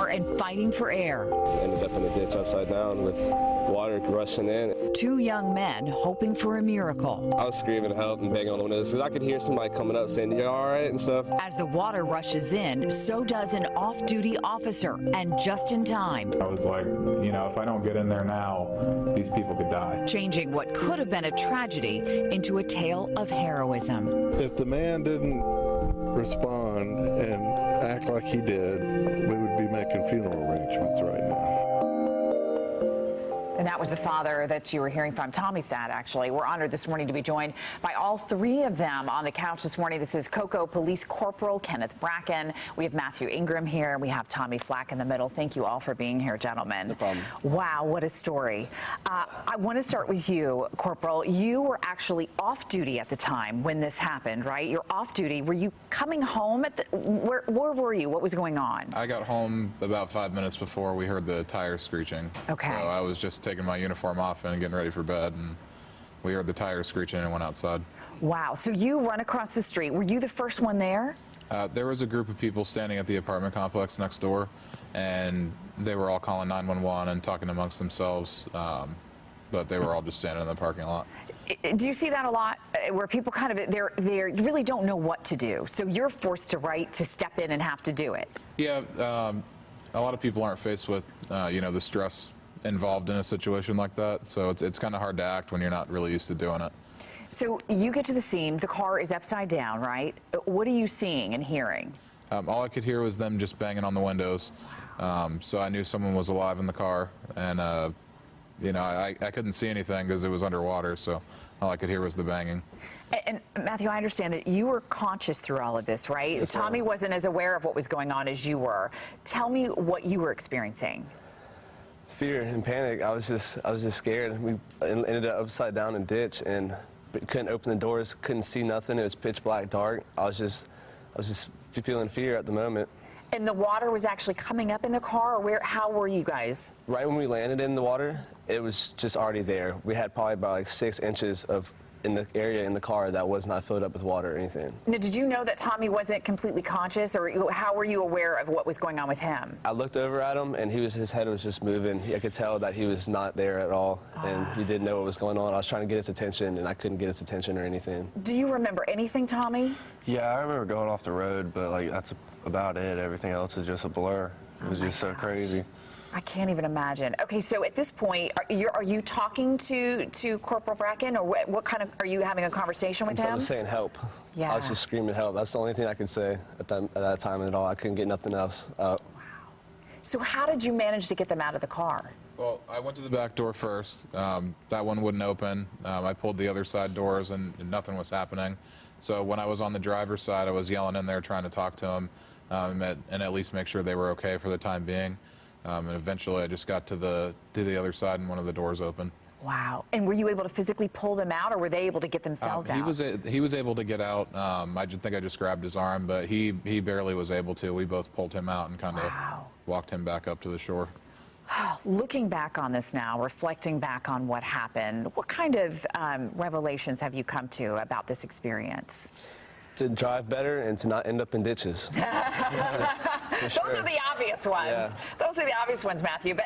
and fighting for air. Ended up in the ditch upside down with water rushing in. Two young men hoping for a miracle. I was screaming help and banging on the windows because I could hear somebody coming up saying, "You're all right?" and stuff. As the water rushes in, so does an off-duty officer, and just in time. I was like, you know, if I don't get in there now, these people could die. Changing what could have been a tragedy into a tale of heroism. If the man didn't respond and act like he did, we would be making funeral arrangements right now. And that was the father that you were hearing from, Tommy's dad, actually. We're honored this morning to be joined by all three of them on the couch this morning. This is Cocoa Police Corporal Kenneth Bracken. We have Matthew Ingram here. We have Tommy Flack in the middle. Thank you all for being here, gentlemen. No problem. Wow, what a story. I want to start with you, Corporal. You were actually off duty at the time when this happened, right? You're off duty. Were you coming home at the, where were you? What was going on? I got home about 5 minutes before we heard the tires screeching. Okay. So I was just taking my uniform off and getting ready for bed, and we heard the tires screeching and went outside. Wow. So you run across the street. Were you the first one there? There was a group of people standing at the apartment complex next door, and they were all calling 911 and talking amongst themselves, but they were all just standing in the parking lot. Do you see that a lot, where people kind of, they really don't know what to do? So you're forced to step in and have to do it. Yeah, a lot of people aren't faced with, you know, the stress involved in a situation like that, so it's kind of hard to act when you're not really used to doing it. So you get to the scene, the car is upside down, right? What are you seeing and hearing? All I could hear was them just banging on the windows, so I knew someone was alive in the car, and you know, I couldn't see anything because it was underwater, so all I could hear was the banging. And Matthew, I understand that you were conscious through all of this, right? Yes, Tommy wasn't as aware of what was going on as you were. Tell me what you were experiencing. Fear and panic. I was just scared. We ended up upside down in a ditch and couldn't open the doors, couldn't see nothing. It was pitch black dark. I was just feeling fear at the moment. And the water was actually coming up in the car, or how were you guys? Right when we landed in the water, it was just already there. We had probably about like 6 inches in the area in the car that was not filled up with water or anything. Now, did you know that Tommy wasn't completely conscious, or how were you aware of what was going on with him? I looked over at him, and his head was just moving. I could tell that he was not there at all, and he didn't know what was going on. I was trying to get his attention, and I couldn't get his attention or anything. Do you remember anything, Tommy? Yeah, I remember going off the road, but like that's about it. Everything else is just a blur. It was just so crazy. I can't even imagine. Okay, so at this point, are you talking to Corporal Bracken, or what kind of, are you having a conversation with him? I was saying help. Yeah. I was just screaming help. That's the only thing I could say at that time at all. I couldn't get nothing else out. Wow. So how did you manage to get them out of the car? Well, I went to the back door first. That one wouldn't open. I pulled the other side doors, and nothing was happening. So when I was on the driver's side, I was yelling in there trying to talk to them and at least make sure they were okay for the time being. And eventually I just got to the other side, and one of the doors open. Wow. And were you able to physically pull them out, or were they able to get themselves out? He was able to get out. I think I just grabbed his arm, but he barely was able to. We both pulled him out and kind of walked him back up to the shore. Looking back on this now, reflecting back on what happened, what kind of revelations have you come to about this experience? To drive better and to not end up in ditches. Those are the obvious ones. Yeah. Those are the obvious ones, Matthew. But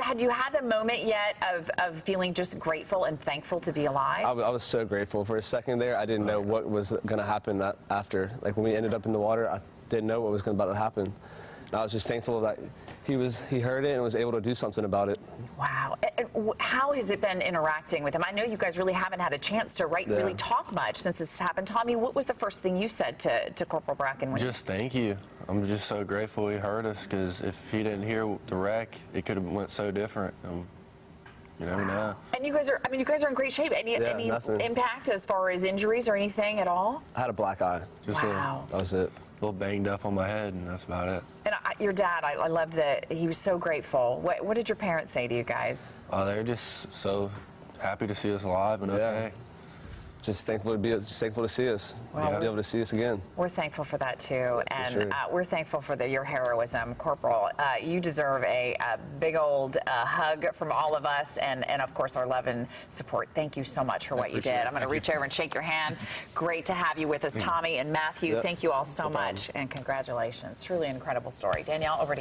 had you had the moment yet of feeling just grateful and thankful to be alive? I was so grateful. For a second there, I didn't know what was going to happen after. Like when we ended up in the water, I didn't know what was about to happen. And I was just thankful that he heard it and was able to do something about it. Wow. And how has it been interacting with him? I know you guys really haven't had a chance to really talk much since this happened. Tommy, what was the first thing you said to Corporal Bracken? Just thank you. I'm just so grateful he heard us, because if he didn't hear the wreck, it could have went so different. You never know. And you guys are in great shape. Any impact as far as injuries or anything at all? I had a black eye. Wow. That was it. A little banged up on my head, and that's about it. And your dad, I love that he was so grateful. What did your parents say to you guys? They're just so happy to see us alive and okay. Just thankful to see us. Be able to see us again. We're thankful for that too, and we're thankful for your heroism, Corporal. You deserve a big old hug from all of us, and of course our love and support. Thank you so much for what you did. I'm going to reach over and shake your hand. Great to have you with us, Tommy and Matthew. Thank you all so much, and congratulations. Truly an incredible story. Danielle, over to you.